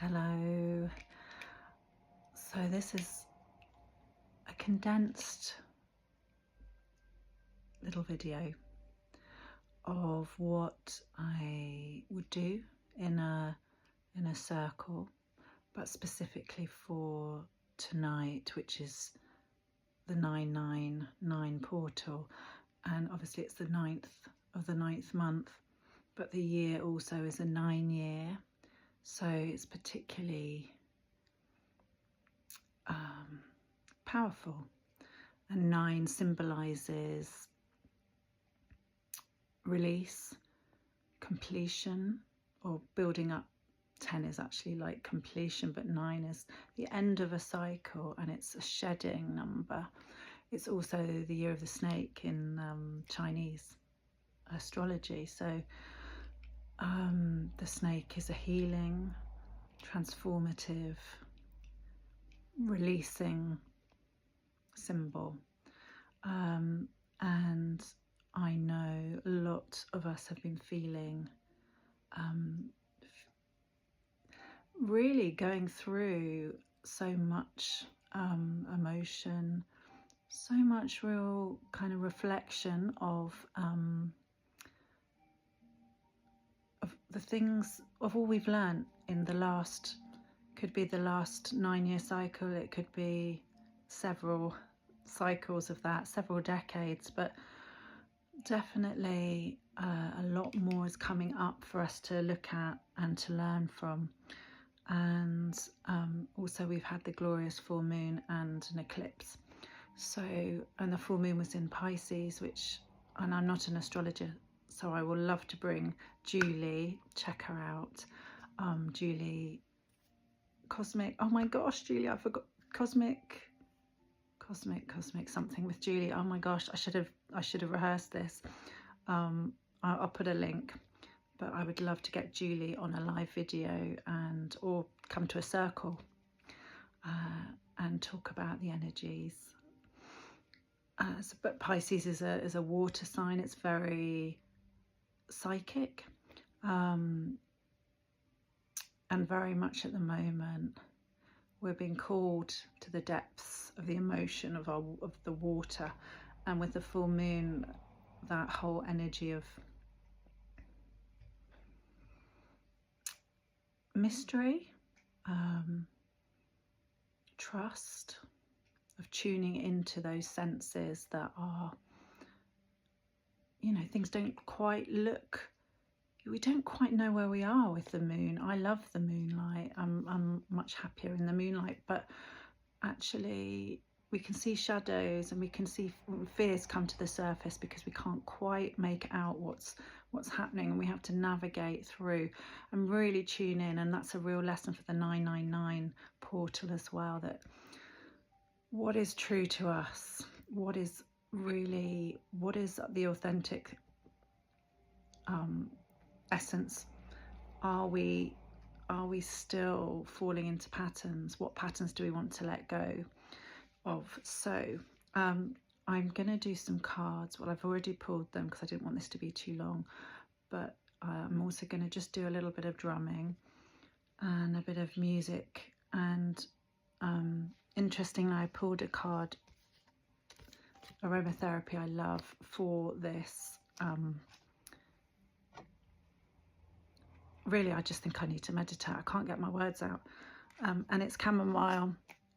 Hello. So this is a condensed little video of what I would do in a circle, but specifically for tonight, which is the 999 portal, and obviously it's the 9th of the 9th month, but the year also is a 9 year, so it's particularly powerful. And 9 symbolises release, completion, or building up. 10 is actually like completion, but 9 is the end of a cycle, and it's a shedding number. It's also the year of the snake in Chinese astrology. So the snake is a healing, transformative, releasing symbol. And I know a lot of us have been feeling really going through so much emotion, so much real kind of reflection of the things, of all we've learned in the last, could be the last 9-year cycle, it could be several cycles of that, several decades, but definitely a lot more is coming up for us to look at and to learn from. And also we've had the glorious full moon and an eclipse. So, and the full moon was in Pisces, which, and I'm not an astrologer, so I will love to bring Julie, check her out. Julie, Cosmic, oh my gosh, Julie, I forgot, Cosmic something with Julie. Oh my gosh, I should have rehearsed this. I'll put a link, but I would love to get Julie on a live video and or come to a circle and talk about the energies. But Pisces is a water sign. It's very psychic, and very much at the moment we're being called to the depths of the emotion of the water, and with the full moon, that whole energy of mystery, trust, of tuning into those senses that are, you know, things don't quite look, we don't quite know where we are with the moon. I love the moonlight. I'm much happier in the moonlight, but actually we can see shadows and we can see fears come to the surface because we can't quite make out what's happening, and we have to navigate through and really tune in. And that's a real lesson for the 999 portal as well, that what is true to us, what is the authentic essence. Are we still falling into patterns? What patterns do we want to let go of? So I'm going to do some cards. Well, I've already pulled them because I didn't want this to be too long, but I'm also going to just do a little bit of drumming and a bit of music. And interestingly, I pulled a card, Aromatherapy, I love, for this. Really, I just think I need to meditate. I can't get my words out. And it's chamomile,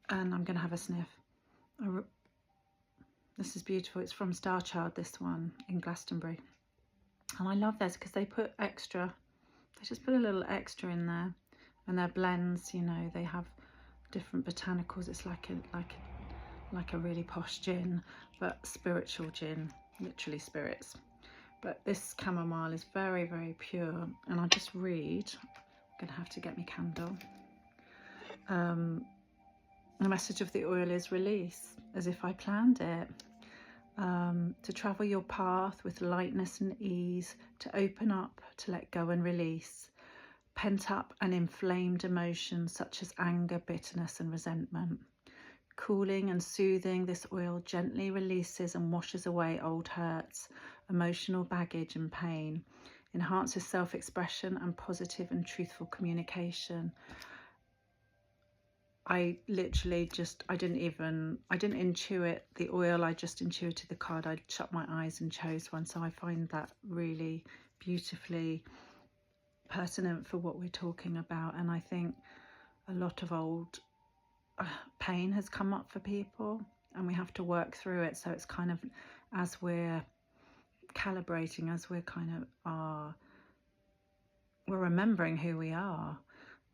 and I'm going to have a sniff. This is beautiful. It's from Star Child, this one, in Glastonbury. And I love this because they put extra, they just put a little extra in there. And their blends, you know, they have different botanicals. It's like a really posh gin, but spiritual gin, literally spirits. But this chamomile is very, very pure. And I'll just read. I'm going to have to get my candle. The message of the oil is release, as if I planned it. To travel your path with lightness and ease, to open up, to let go and release. Pent up and inflamed emotions such as anger, bitterness and resentment. Cooling and soothing, this oil gently releases and washes away old hurts, emotional baggage and pain, enhances self-expression and positive and truthful communication. I literally just, I didn't intuit the oil, I just intuited the card. I shut my eyes and chose one. So I find that really beautifully pertinent for what we're talking about. And I think a lot of old pain has come up for people, and we have to work through it. So it's kind of, as we're calibrating, as we're kind of we're remembering who we are,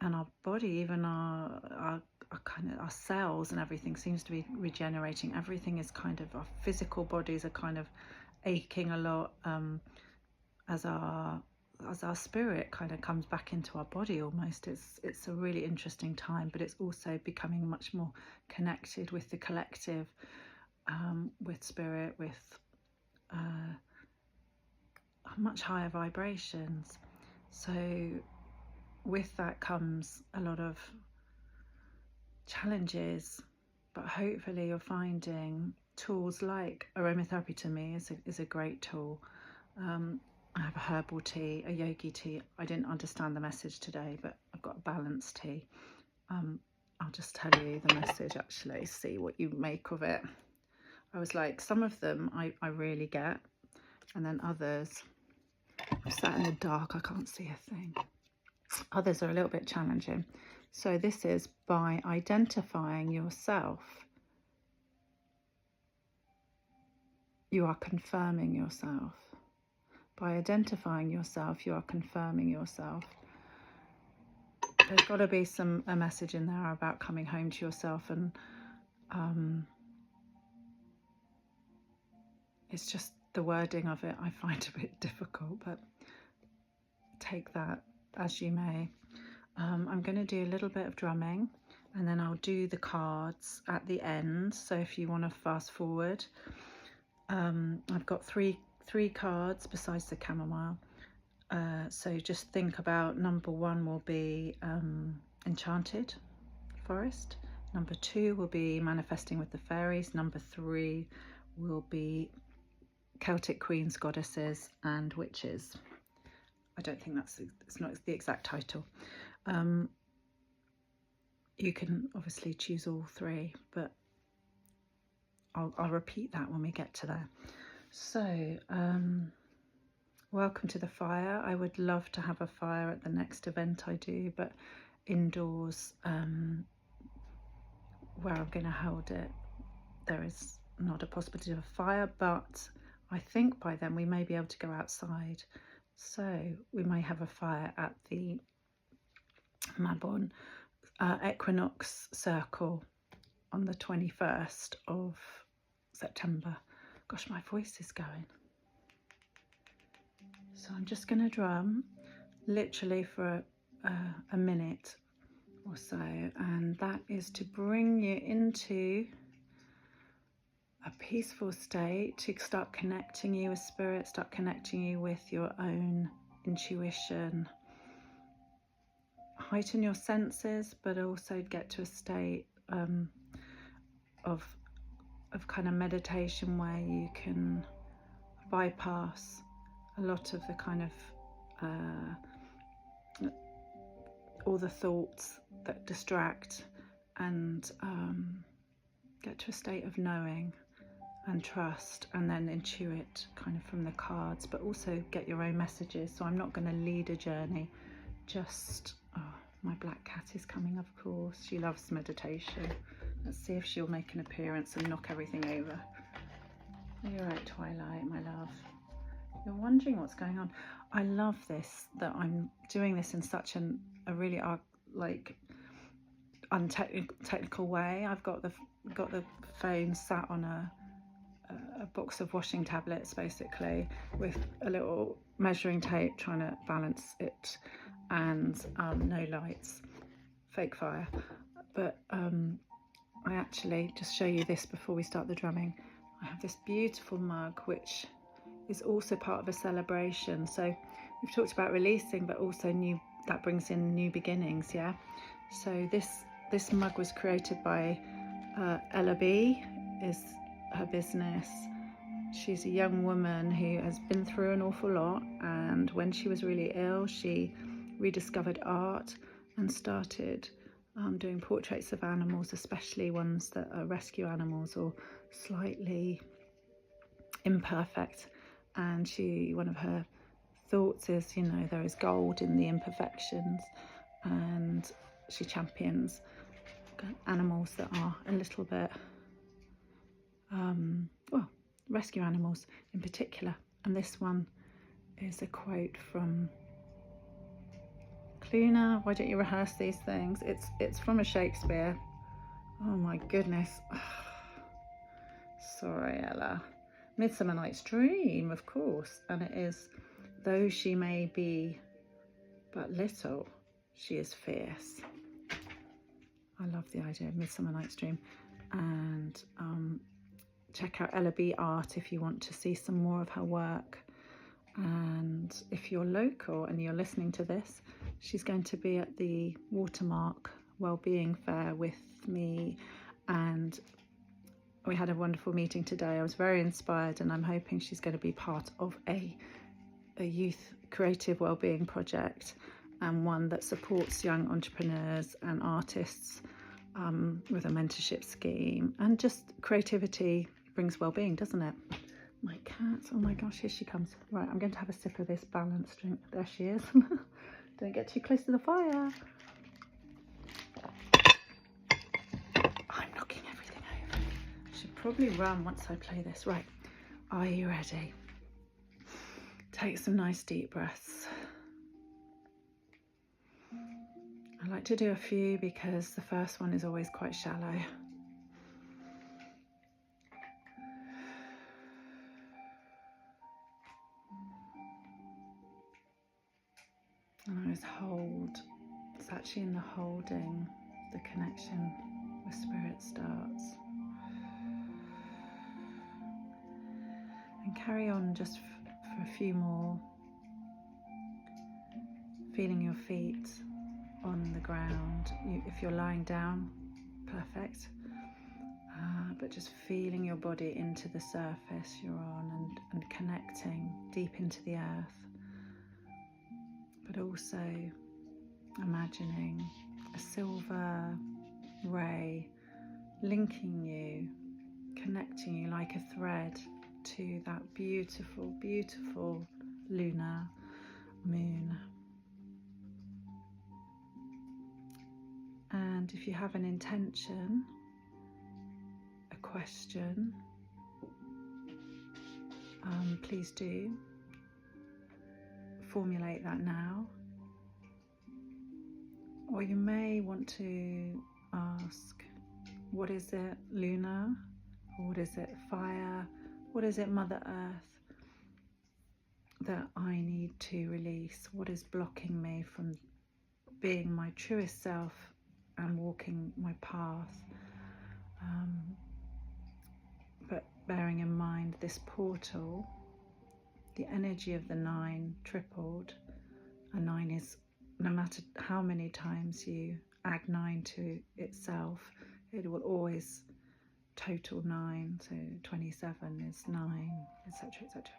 and our body, even our kind of our cells and everything seems to be regenerating. Everything is kind of, our physical bodies are kind of aching a lot, as our spirit kind of comes back into our body almost. It's a really interesting time, but it's also becoming much more connected with the collective, with spirit, with much higher vibrations. So with that comes a lot of challenges, but hopefully you're finding tools like aromatherapy. To me is a great tool. I have a herbal tea, a yogi tea. I didn't understand the message today, but I've got a balanced tea. I'll just tell you the message, actually, see what you make of it. I was like, some of them I really get, and then others, I'm sat in the dark, I can't see a thing. Others are a little bit challenging. So this is, by identifying yourself, you are confirming yourself. By identifying yourself, you are confirming yourself. There's got to be a message in there about coming home to yourself, and it's just the wording of it I find a bit difficult, but take that as you may. I'm going to do a little bit of drumming, and then I'll do the cards at the end. So if you want to fast forward, I've got three cards besides the chamomile. So just think about, number 1 will be Enchanted Forest. Number 2 will be Manifesting with the Fairies. Number 3 will be Celtic Queens, Goddesses and Witches. I don't think it's not the exact title. You can obviously choose all 3, but I'll repeat that when we get to there. So welcome to the fire. I would love to have a fire at the next event I do, but indoors, where I'm going to hold it, there is not a possibility of a fire, but I think by then we may be able to go outside. So we may have a fire at the Mabon Equinox Circle on the 21st of September. Gosh, my voice is going. So I'm just going to drum literally for a minute or so, and that is to bring you into a peaceful state, to start connecting you with spirit, start connecting you with your own intuition, heighten your senses, but also get to a state of kind of meditation where you can bypass a lot of the kind of all the thoughts that distract, and get to a state of knowing and trust, and then intuit kind of from the cards, but also get your own messages. So I'm not going to lead a journey, just my black cat is coming, of course. She loves meditation. Let's see if she'll make an appearance and knock everything over. You're right, Twilight, my love. You're wondering what's going on. I love this, that I'm doing this in such a really untechnical way. I've got the phone sat on a box of washing tablets, basically, with a little measuring tape, trying to balance it, and no lights, fake fire. But I actually just show you this before we start the drumming. I have this beautiful mug, which is also part of a celebration. So we've talked about releasing, but also that brings in new beginnings. Yeah. So this mug was created by Ella B, is her business. She's a young woman who has been through an awful lot, and when she was really ill, she rediscovered art and started doing portraits of animals, especially ones that are rescue animals or slightly imperfect. And one of her thoughts is, you know, there is gold in the imperfections, and she champions animals that are a little bit, well, rescue animals in particular. And this one is a quote from Cluna. Why don't you rehearse these things? It's from a Shakespeare. Oh my goodness. Sorry, Ella. Midsummer Night's Dream, of course. And it is, though she may be but little, she is fierce. I love the idea of Midsummer Night's Dream. And check out Ella B Art if you want to see some more of her work. And if you're local and you're listening to this, she's going to be at the Watermark Wellbeing Fair with me, and we had a wonderful meeting today. I was very inspired, and I'm hoping she's going to be part of a youth creative wellbeing project, and one that supports young entrepreneurs and artists with a mentorship scheme. And just creativity brings well-being, doesn't it? My cat, oh my gosh, here she comes. Right, I'm going to have a sip of this balanced drink. There she is. Don't get too close to the fire. I'm knocking everything over. I should probably run once I play this. Right, are you ready? Take some nice deep breaths. I like to do a few because the first one is always quite shallow. And I always hold. It's actually in the holding the connection with spirit starts. And carry on just for a few more. Feeling your feet on the ground. If you're lying down, perfect. But just feeling your body into the surface you're on, and connecting deep into the earth. But also imagining a silver ray linking you, connecting you like a thread to that beautiful, beautiful lunar moon. And if you have an intention, a question, please do formulate that now. Or you may want to ask, what is it lunar? Or what is it fire? What is it Mother Earth that I need to release? What is blocking me from being my truest self and walking my path? But bearing in mind this portal, the energy of the 9 tripled. A 9 is, no matter how many times you add 9 to itself, it will always total 9. So 27 is 9, etc., etc.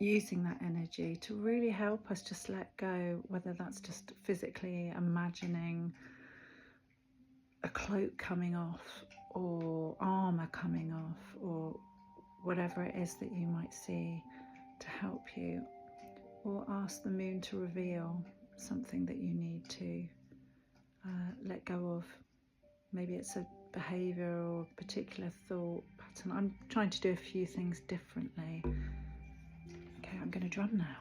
Using that energy to really help us just let go, whether that's just physically imagining a cloak coming off, or armor coming off, or whatever it is that you might see to help you, or ask the moon to reveal something that you need to let go of. Maybe it's a behavior or a particular thought pattern. I'm trying to do a few things differently. Okay, I'm going to drum now.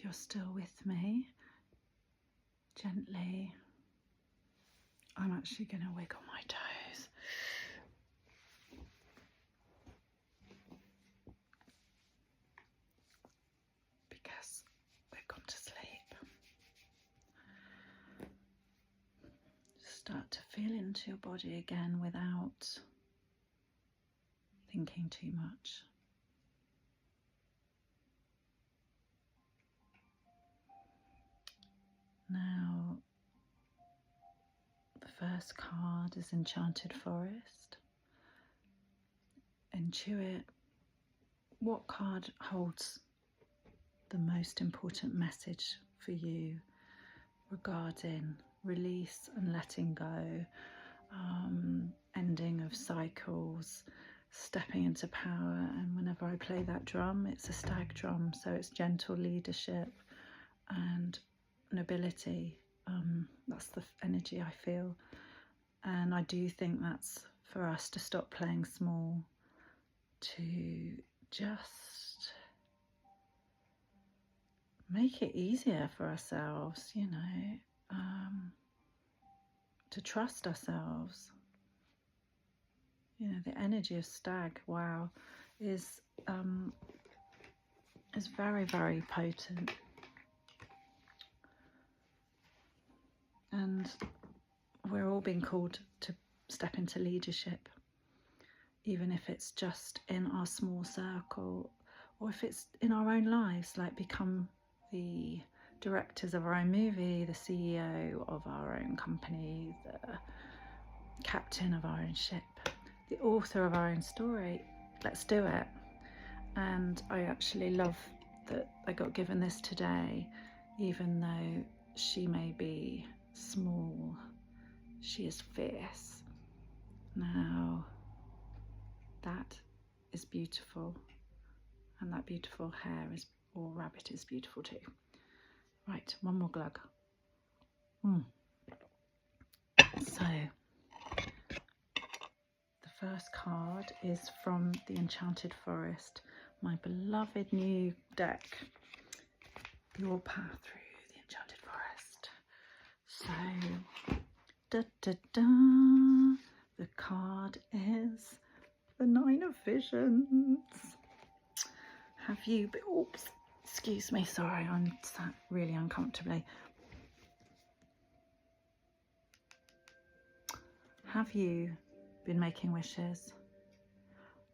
if you're still with me, gently, I'm actually going to wiggle my toes. Because we've gone to sleep. Start to feel into your body again without thinking too much. Now, the first card is Enchanted Forest. Intuit what card holds the most important message for you regarding release and letting go, ending of cycles, stepping into power. And whenever I play that drum, it's a stag drum, so it's gentle leadership and nobility. That's the energy I feel, and I do think that's for us to stop playing small, to just make it easier for ourselves, you know, to trust ourselves. You know, the energy of stag, wow, is very, very potent. And we're all being called to step into leadership, even if it's just in our small circle, or if it's in our own lives, like become the directors of our own movie, the CEO of our own company, the captain of our own ship, the author of our own story. Let's do it. And I actually love that I got given this today, even though she may be small, she is fierce. Now, that is beautiful, and that beautiful hair is, or rabbit is beautiful too. Right, one more glug. So, the first card is from the Enchanted Forest, my beloved new deck, Your Path Through the Enchanted Forest. So, the card is the Nine of Visions. Have you, oops, excuse me, sorry, I'm sat really uncomfortably. Have you been making wishes?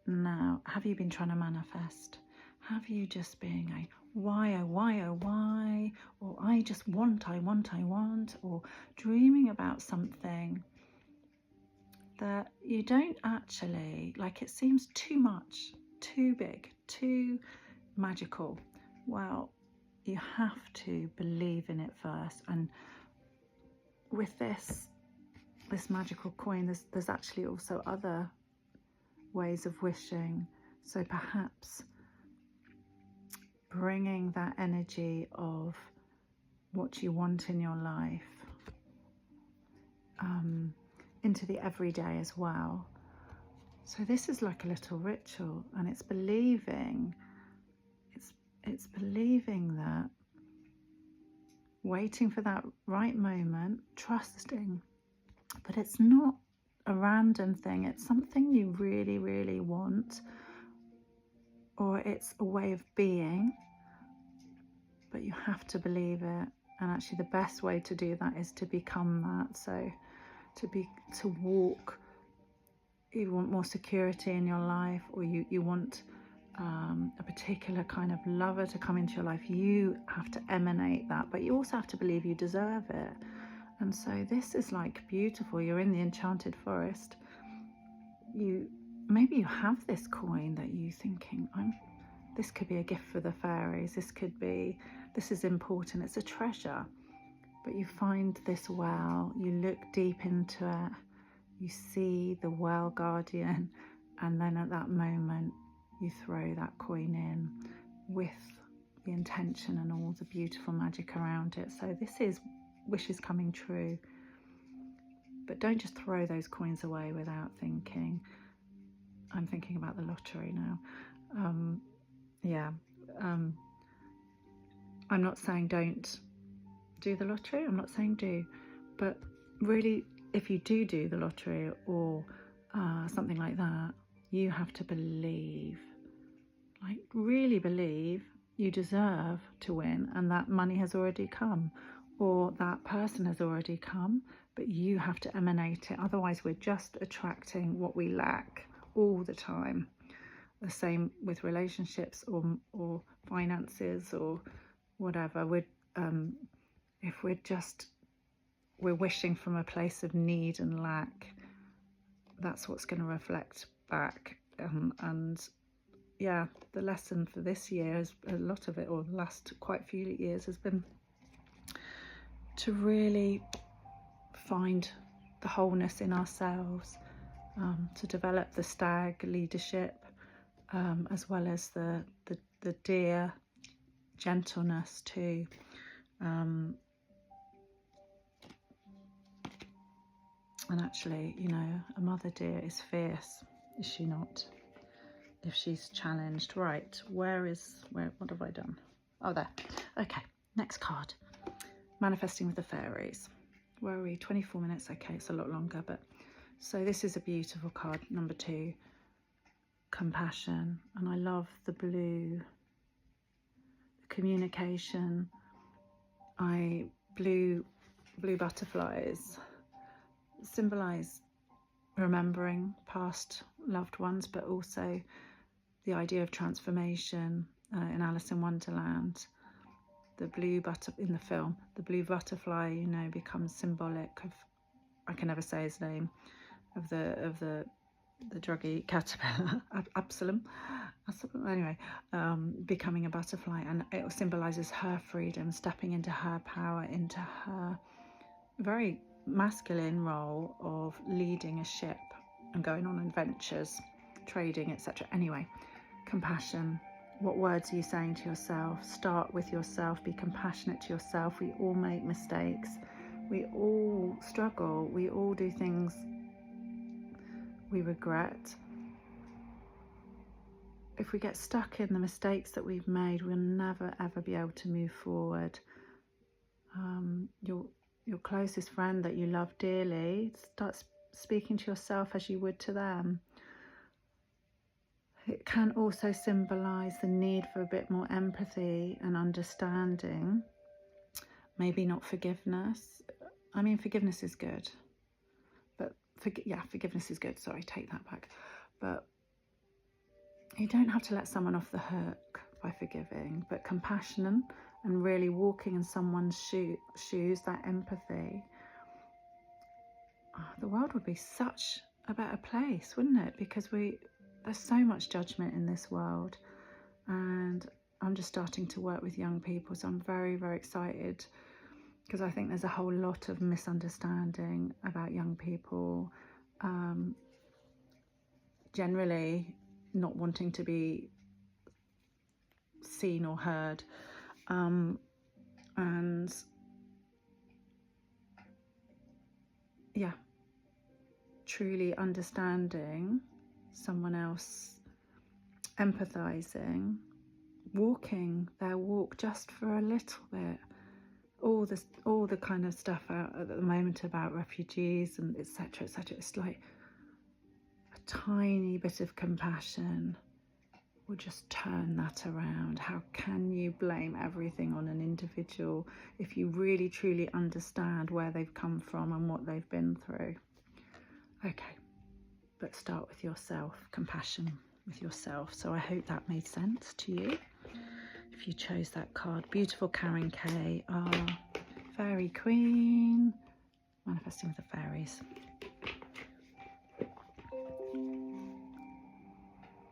Now, have you been trying to manifest? Have you just been a why, oh why, oh why, or I just want, or dreaming about something that you don't actually, like it seems too much, too big, too magical? Well, you have to believe in it first. And with this magical coin, there's actually also other ways of wishing. So perhaps bringing that energy of what you want in your life into the everyday as well. So this is like a little ritual, and it's believing that, waiting for that right moment, trusting, but it's not a random thing, it's something you really, really want, or it's a way of being, but you have to believe it. And actually the best way to do that is to become that. So to walk, you want more security in your life, or you want a particular kind of lover to come into your life, you have to emanate that, but you also have to believe you deserve it. And so this is like beautiful. You're in the Enchanted Forest. Maybe you have this coin that you're thinking, this could be a gift for the fairies. This is important. It's a treasure. But you find this well, you look deep into it, you see the well guardian, and then at that moment you throw that coin in with the intention and all the beautiful magic around it. So this is wishes coming true. But don't just throw those coins away without thinking. I'm thinking about the lottery now. I'm not saying don't do the lottery, I'm not saying do, but really, if you do the lottery or something like that, you have to believe, like really believe you deserve to win, and that money has already come, or that person has already come, but you have to emanate it. Otherwise we're just attracting what we lack all the time. The same with relationships or finances or whatever. If we're wishing from a place of need and lack, that's what's going to reflect back. And yeah, the lesson for this year is a lot of it, or the last quite few years, has been to really find the wholeness in ourselves, to develop the stag leadership, as well as the deer gentleness too. And actually, you know, a mother deer is fierce, is she not? If she's challenged. Right, what have I done? Oh, there. Okay, next card. Manifesting with the fairies. Where are we? 24 minutes. Okay, it's a lot longer, but so this is a beautiful card, number 2. Compassion. And I love the blue, the communication. Blue butterflies symbolize remembering past loved ones, but also the idea of transformation. In Alice in Wonderland, the blue in the film, the blue butterfly, you know, becomes symbolic of, I can never say his name, of the druggy caterpillar, Absalom, anyway, becoming a butterfly, and it symbolises her freedom, stepping into her power, into her very masculine role of leading a ship and going on adventures, trading, etc. Anyway, compassion. What words are you saying to yourself? Start with yourself. Be compassionate to yourself. We all make mistakes. We all struggle. We all do things we regret. If we get stuck in the mistakes that we've made, we'll never ever be able to move forward. Your closest friend that you love dearly, start speaking to yourself as you would to them. It can also symbolise the need for a bit more empathy and understanding. Maybe not forgiveness. I mean, forgiveness is good. But forgiveness is good. Sorry, take that back. But you don't have to let someone off the hook by forgiving. But compassion and really walking in someone's shoes, that empathy, the world would be such a better place, wouldn't it? Because there's so much judgment in this world, and I'm just starting to work with young people, so I'm very, very excited, because I think there's a whole lot of misunderstanding about young people, generally not wanting to be seen or heard, and yeah, truly understanding someone else, empathizing, walking their walk just for a little bit. All the kind of stuff out at the moment about refugees and etc. It's like a tiny bit of compassion will just turn that around. How can you blame everything on an individual if you really truly understand where they've come from and what they've been through? Okay, but start with yourself, compassion with yourself. So I hope that made sense to you if you chose that card. Beautiful Karen Kay, Fairy Queen, manifesting with the fairies.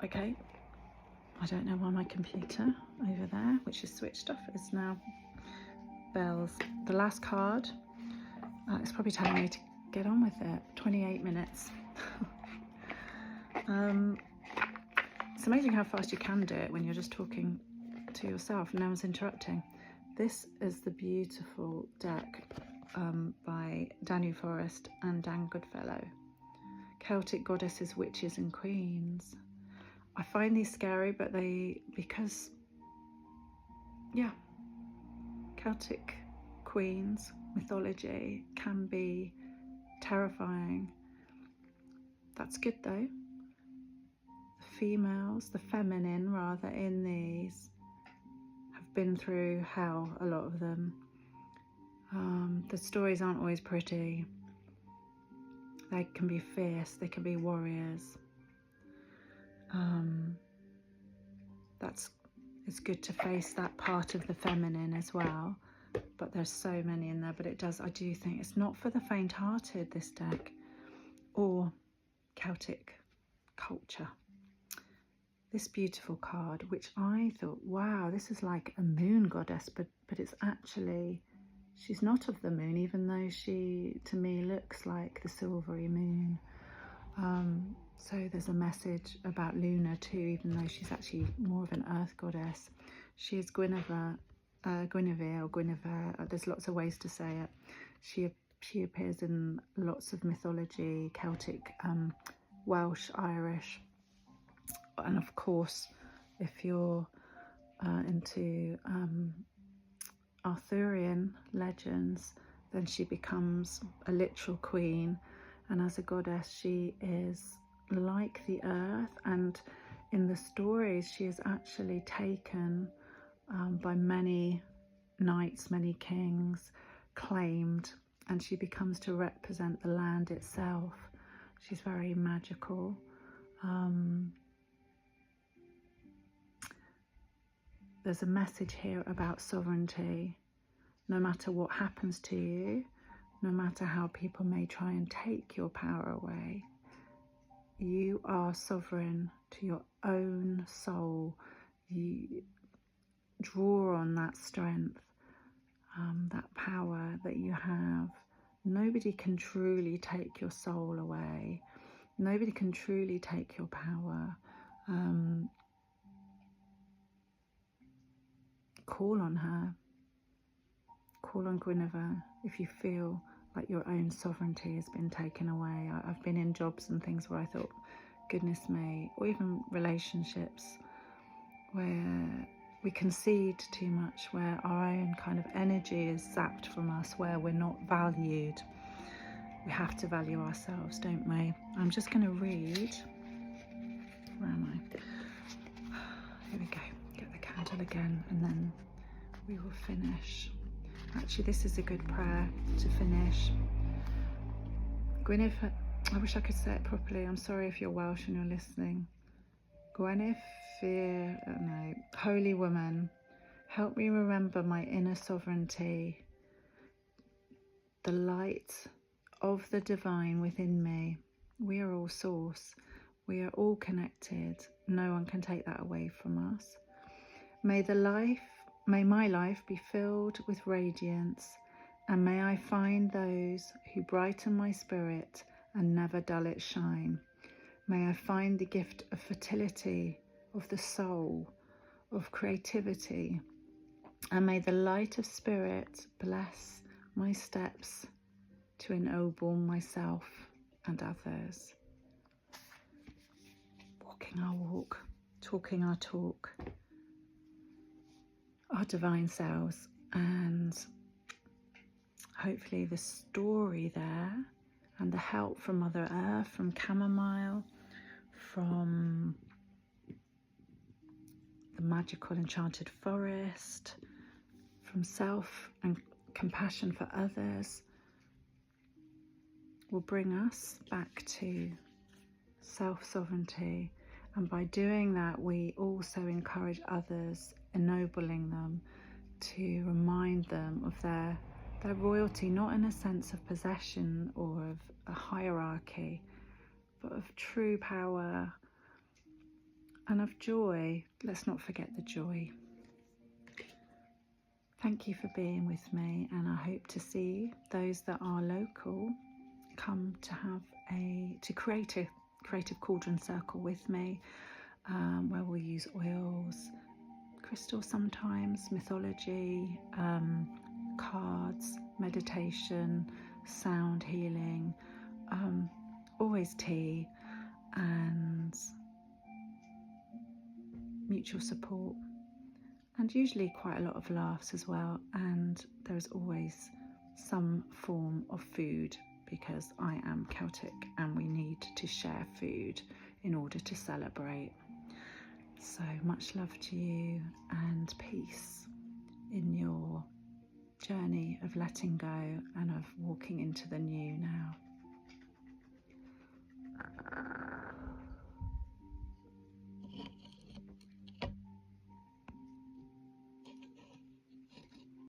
Okay, I don't know why my computer over there, which is switched off, is now bells. The last card, it's probably telling me to get on with it. 28 minutes. It's amazing how fast you can do it when you're just talking to yourself and no one's interrupting. This is the beautiful deck by Danu Forrest and Dan Goodfellow. Celtic Goddesses, Witches and Queens. I find these scary, but because Celtic queens mythology can be terrifying. That's good though. The females, the feminine rather, in these have been through hell, a lot of them. The stories aren't always pretty. They can be fierce, they can be warriors. It's good to face that part of the feminine as well, but there's so many in there. But I do think it's not for the faint-hearted, this deck, or Celtic culture. This beautiful card, which I thought, wow, this is like a moon goddess, but it's actually, she's not of the moon, even though she to me looks like the silvery moon. So there's a message about Luna too, even though she's actually more of an earth goddess. She is Guinevere, there's lots of ways to say it. She appears in lots of mythology, Celtic, Welsh, Irish, and of course, if you're into Arthurian legends, then she becomes a literal queen, and as a goddess she is like the earth, and in the stories she is actually taken by many knights, many kings, claimed, and she becomes to represent the land itself. She's very magical. There's a message here about sovereignty. No matter what happens to you, no matter how people may try and take your power away, you are sovereign to your own soul. You draw on that strength, that power that you have. Nobody can truly take your soul away. Nobody can truly take your power. Call on her. Call on Guinevere if you feel like your own sovereignty has been taken away. I've been in jobs and things where I thought, goodness me, or even relationships where we concede too much, where our own kind of energy is zapped from us, where we're not valued. We have to value ourselves, don't we? I'm just going to read. Where am I? Here we go. Get the candle again, and then we will finish. Actually, this is a good prayer to finish. Guinevere, I wish I could say it properly. I'm sorry if you're Welsh and you're listening. Guinevere, no, Holy Woman, help me remember my inner sovereignty, the light of the divine within me. We are all source. We are all connected. No one can take that away from us. May my life be filled with radiance, and may I find those who brighten my spirit and never dull its shine. May I find the gift of fertility, of the soul, of creativity, and may the light of spirit bless my steps to ennoble myself and others. Walking our walk, talking our talk, our divine selves, and hopefully the story there and the help from Mother Earth, from chamomile, from the magical enchanted forest, from self and compassion for others, will bring us back to self-sovereignty. And by doing that, we also encourage others, ennobling them, to remind them of their royalty, not in a sense of possession or of a hierarchy, but of true power and of joy. Let's not forget the joy. Thank you for being with me, and I hope to see those that are local come to create a creative cauldron circle with me, where we'll use oils, crystals sometimes, mythology, cards, meditation, sound healing, always tea, and mutual support. and usually quite a lot of laughs as well, and there is always some form of food, because I am Celtic and we need to share food in order to celebrate. So much love to you, and peace in your journey of letting go and of walking into the new now.